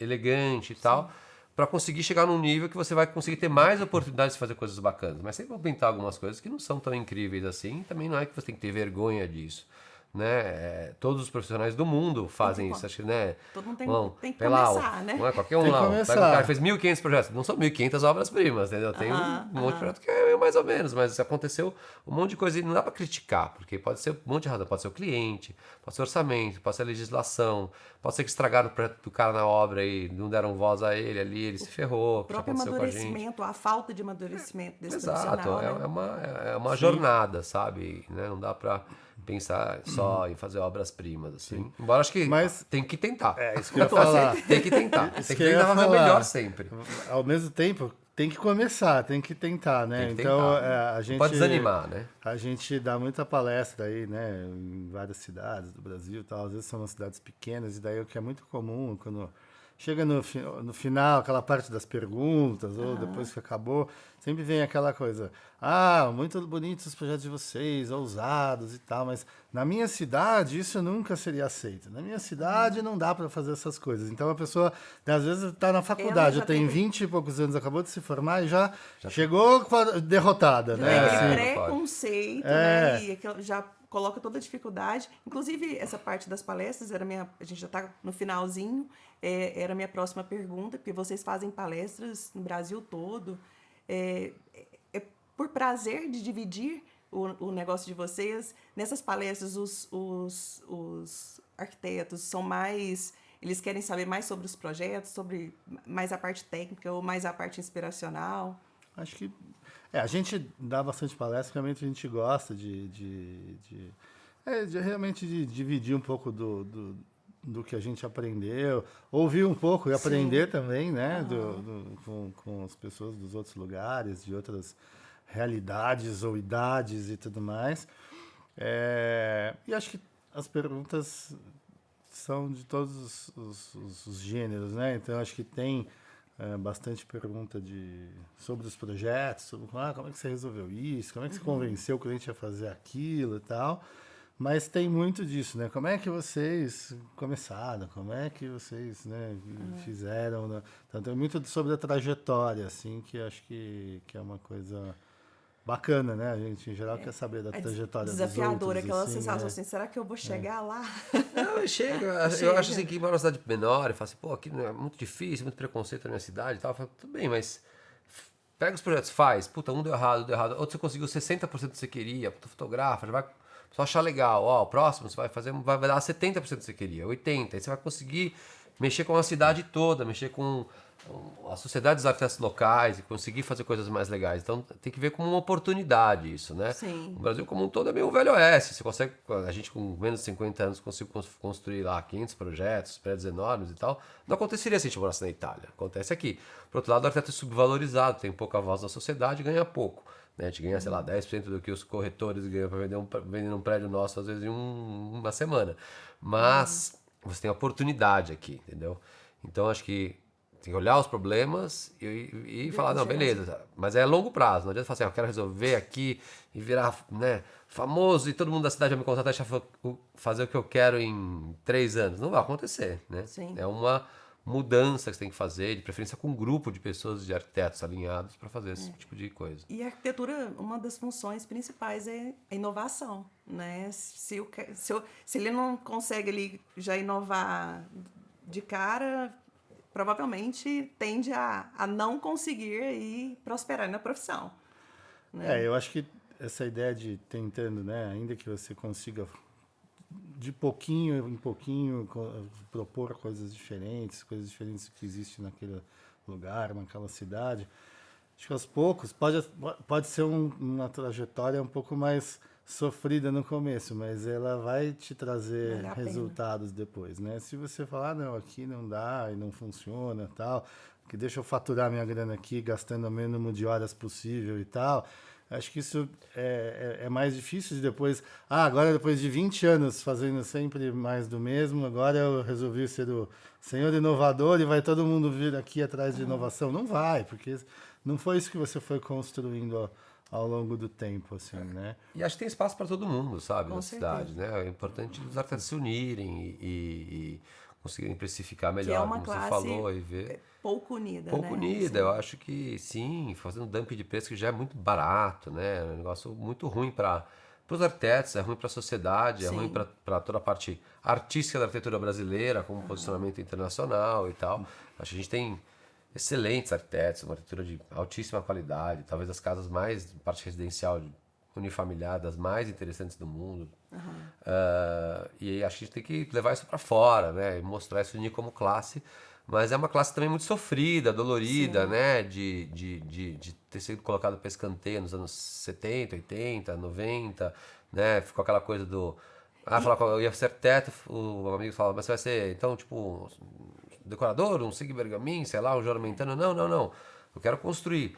elegante e tal, para conseguir chegar num nível que você vai conseguir ter mais oportunidades de fazer coisas bacanas. Mas sempre vão pintar algumas coisas que não são tão incríveis assim, também não é que você tem que ter vergonha disso. Né? Todos os profissionais do mundo fazem isso, acho que, né? Todo mundo tem que lá, começar, né? Não é qualquer um Tem que lá. começar. Pega um cara que fez 1.500 projetos. Não são 1.500 obras-primas, entendeu? Tem um monte de projeto que é mais ou menos, mas aconteceu um monte de coisa e não dá para criticar, porque pode ser um monte de razão. Pode ser o cliente, pode ser o orçamento, pode ser a legislação, pode ser que estragaram o projeto do cara na obra e não deram voz a ele ali, ele se ferrou. O próprio amadurecimento, a falta de amadurecimento desse Exato, profissional, né? é uma jornada, sabe? Né? Não dá para pensar só em fazer obras-primas, assim. Embora acho que tem que tentar. É isso que eu ia falar. Tem que tentar. Tem Isso que eu ia tentar fazer o falar. melhor sempre. Ao mesmo tempo, tem que começar, tem que tentar, né? Tem que Então, tentar. a gente... Não pode desanimar, né? A gente dá muita palestra aí, né? Em várias cidades do Brasil e tal. Às vezes são cidades pequenas, e daí o que é muito comum, quando chega no final, aquela parte das perguntas, ou depois que acabou, sempre vem aquela coisa, muito bonitos os projetos de vocês, ousados e tal, mas na minha cidade isso nunca seria aceito. Na minha cidade não dá para fazer essas coisas. Então a pessoa, às vezes, está na faculdade, já tem 20 e poucos anos, acabou de se formar e já chegou derrotada, né? Tem Assim, aquele preconceito, né? E já coloca toda a dificuldade. Inclusive, essa parte das palestras, a gente já está no finalzinho, era a minha próxima pergunta, porque vocês fazem palestras no Brasil todo. É por prazer de dividir o negócio de vocês. Nessas palestras, os arquitetos são mais... Eles querem saber mais sobre os projetos, sobre mais a parte técnica ou mais a parte inspiracional? Acho que a gente dá bastante palestra, realmente a gente gosta de realmente de dividir um pouco do que a gente aprendeu, ouvir um pouco e aprender também, né, com as pessoas dos outros lugares, de outras realidades ou idades e tudo mais. E acho que as perguntas são de todos os gêneros, né? Então acho que tem bastante pergunta sobre os projetos, sobre como é que você resolveu isso, como é que você convenceu o cliente a fazer aquilo e tal. Mas tem muito disso, né? Como é que vocês começaram? Como é que vocês, né, fizeram? Né? Então tem muito sobre a trajetória, assim, que acho que é uma coisa bacana, né? A gente, em geral, quer saber da trajetória dos outros. Desafiadora, aquela assim, sensação assim, será que eu vou chegar lá? Não, chega. Eu acho assim que para uma cidade menor, eu falo assim, pô, aqui é muito difícil, muito preconceito na minha cidade e tal. Eu falo, tudo bem, mas pega os projetos, faz. Puta, um deu errado. Outro você conseguiu 60% do que você queria, puta, fotografa, já vai só achar legal. Ó, o próximo você vai fazer, vai dar 70% do que você queria, 80%. Aí você vai conseguir mexer com a cidade toda, mexer com a sociedade dos arquitetos locais e conseguir fazer coisas mais legais. Então tem que ver como uma oportunidade isso, né? Sim. O Brasil como um todo é meio velho oeste. Você consegue, a gente com menos de 50 anos conseguiu construir lá 500 projetos, prédios enormes e tal. Não aconteceria se a gente morasse na Itália. Acontece aqui. Por outro lado, o arquiteto é subvalorizado, tem pouca voz na sociedade e ganha pouco. Né? A gente ganha, sei lá, 10% do que os corretores ganham para vender um prédio nosso, às vezes, em uma semana. Mas você tem oportunidade aqui, entendeu? Então, acho que tem que olhar os problemas e falar, não, beleza, mas é a longo prazo. Não adianta falar assim, eu quero resolver aqui e virar, né, famoso e todo mundo da cidade vai me contratar e fazer o que eu quero em 3 anos. Não vai acontecer, né? Sim. É uma mudança que você tem que fazer, de preferência com um grupo de pessoas, de arquitetos alinhados para fazer esse tipo de coisa. E a arquitetura, uma das funções principais é a inovação, né? Se ele não consegue ali já inovar de cara, provavelmente tende a não conseguir aí prosperar na profissão. Né? Eu acho que essa ideia de tentando, né, ainda que você consiga de pouquinho em pouquinho propor coisas diferentes que existem lugar, naquela cidade. Acho que aos poucos pode ser uma trajetória um pouco mais sofrida no começo, mas ela vai te trazer resultados depois, né? Se você falar, não, aqui não dá e não funciona tal, que deixa eu faturar minha grana aqui gastando o mínimo de horas possível e tal, acho que isso é mais difícil de depois... agora depois de 20 anos fazendo sempre mais do mesmo, agora eu resolvi ser o senhor inovador e vai todo mundo vir aqui atrás de inovação. Não vai, porque não foi isso que você foi construindo ao longo do tempo, assim, né? E acho que tem espaço para todo mundo, sabe, na certeza. cidade, né? É importante os arquitetos se unirem e conseguirem precificar melhor, que é uma como classe você falou, e ver. pouco unida, Pouco né? unida, eu acho que sim, fazendo dumping de preço que já é muito barato, né? É um negócio muito ruim para os arquitetos, é ruim para a sociedade, é ruim para toda a parte artística da arquitetura brasileira, como posicionamento internacional e tal. Acho que a gente tem excelentes arquitetos, uma arquitetura de altíssima qualidade, talvez as casas mais, parte residencial, unifamiliar, das mais interessantes do mundo. E acho que a gente tem que levar isso para fora, né? E mostrar isso, unir como classe. Mas é uma classe também muito sofrida, dolorida, né? De ter sido colocado para escanteio nos anos 70, 80, 90, né? Ficou aquela coisa do... eu ia ser arquiteto, o amigo falava, mas você vai ser, então, tipo... decorador, um Sig Bergamin, sei lá, um Juramentano. Não. Eu quero construir.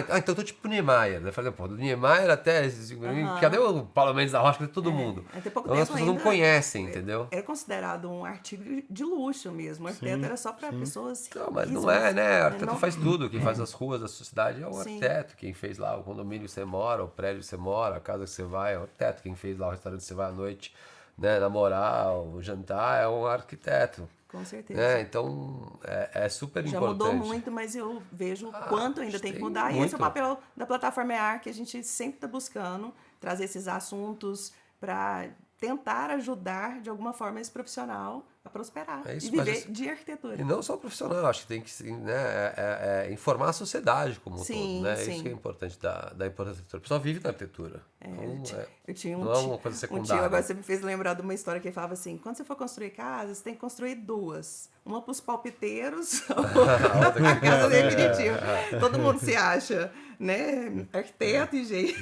Então eu tô tipo Niemeyer. Eu falei, pô, do Niemeyer até esse Sig Bergamin, cadê o Paulo Mendes da Rocha? Cadê todo mundo? Até pouco então as tempo pessoas não ainda conhecem, entendeu? Era considerado um artigo de luxo mesmo. O arquiteto era só para pessoas Não, mas não riquíssimas. é, né? O arquiteto Não- faz tudo. Quem faz as ruas da sua cidade é o Sim. arquiteto. Quem fez lá o condomínio que você mora, o prédio que você mora, a casa que você vai, é o arquiteto. Quem fez lá o restaurante que você vai à noite, né, namorar, o jantar, é um arquiteto. Com certeza. Né? Então, é super Já importante. mudou muito, mas eu vejo o quanto ainda tem que mudar. E esse é o muito. papel da plataforma EAR, que a gente sempre está buscando trazer esses assuntos para tentar ajudar, de alguma forma, esse profissional a prosperar É isso, e viver mas de arquitetura. E não só o profissional, acho que tem que né, informar a sociedade como um Sim, todo. Né? sim. Isso que é importante da importância da arquitetura. O pessoal vive da arquitetura. Então, Eu tinha não é uma coisa um secundária. tio, agora você me fez lembrar de uma história que ele falava assim, quando você for construir casa, você tem que construir duas. Uma para os palpiteiros, outra a casa definitiva. Todo mundo se acha, né? Arquiteto e jeito.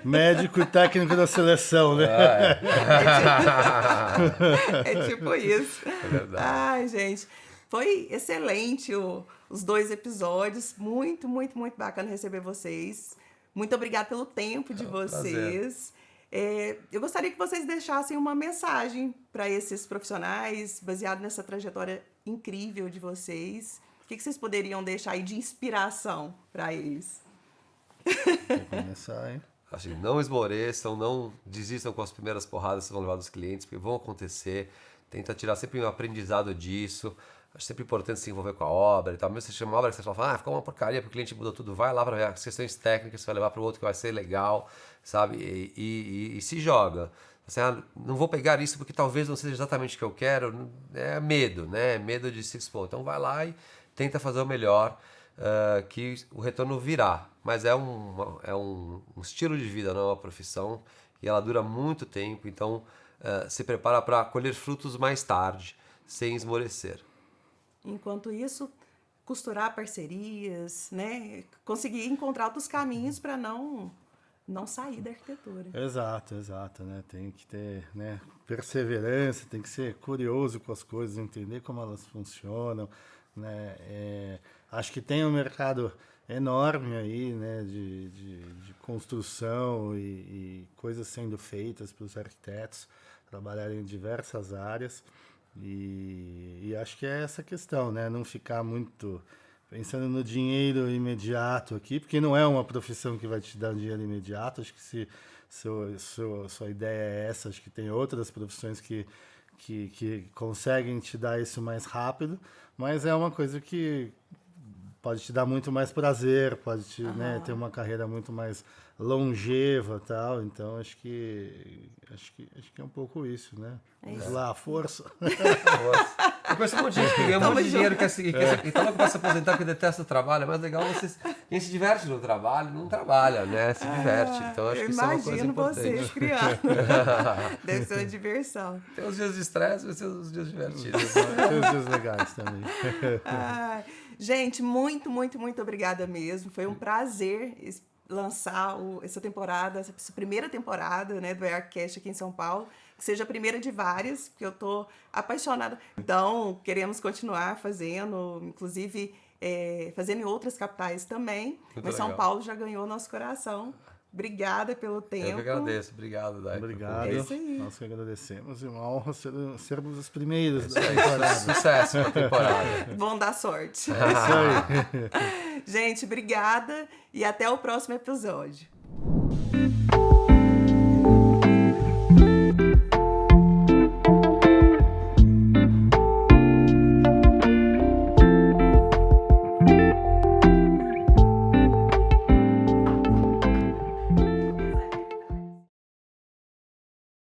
Médico e técnico da seleção, né? É tipo isso. É verdade. Ai, gente. Foi excelente os 2 episódios. Muito, muito, muito bacana receber vocês. Muito obrigada pelo tempo de vocês. Eu gostaria que vocês deixassem uma mensagem para esses profissionais, baseado nessa trajetória incrível de vocês. O que vocês poderiam deixar aí de inspiração para eles? Vou começar, hein? Assim, não esmoreçam, não desistam com as primeiras porradas que vocês vão levar dos clientes, porque vão acontecer. Tenta tirar sempre um aprendizado disso. Acho sempre importante se envolver com a obra e tal. Mesmo se você chama uma obra que você fala, ficou uma porcaria, porque o cliente mudou tudo, vai lá para ver as questões técnicas, você vai levar para o outro que vai ser legal, sabe? E se joga. Assim, não vou pegar isso porque talvez não seja exatamente o que eu quero. É medo, né? Medo de se expor. Então vai lá e tenta fazer o melhor, que o retorno virá. Mas é um estilo de vida, não é uma profissão, e ela dura muito tempo, então se prepara para colher frutos mais tarde, sem esmorecer. Enquanto isso, costurar parcerias, né? Conseguir encontrar outros caminhos para não sair da arquitetura. Exato, né? Tem que ter, né, perseverança, tem que ser curioso com as coisas, entender como elas funcionam, né? Acho que tem um mercado enorme aí, né, de construção e coisas sendo feitas para os arquitetos trabalharem em diversas áreas. E acho que é essa questão, né? Não ficar muito pensando no dinheiro imediato aqui, porque não é uma profissão que vai te dar dinheiro imediato. Acho que se sua ideia é essa, acho que tem outras profissões que conseguem te dar isso mais rápido, mas é uma coisa que pode te dar muito mais prazer, pode te, né, ter uma carreira muito mais longeva e tal. Então acho que é um pouco isso, né? Vamos lá, força. Eu conheço um monte de gente que ganha um monte de dinheiro que tá louco pra se aposentar porque detesta o trabalho. É mais legal quem se diverte no trabalho, não trabalha, né? Se diverte. Então acho que isso é uma coisa importante. Eu imagino vocês criando. Deve ser uma diversão. Tem os dias de estresse, vai ser os dias divertidos. Tem os dias legais também. Gente, muito, muito, muito obrigada mesmo. Foi um prazer lançar essa temporada, essa primeira temporada, né, do EARCast aqui em São Paulo. Que seja a primeira de várias, porque eu tô apaixonada. Então, queremos continuar fazendo, inclusive fazendo em outras capitais também. Muito mas São legal. Paulo já ganhou nosso coração. Obrigada pelo tempo. Eu que agradeço. Obrigado, Dai. Obrigado. É isso aí. Nós que agradecemos. E uma honra sermos os primeiros da temporada. Sucesso na temporada. Vão dar sorte. É isso aí. Gente, obrigada e até o próximo episódio.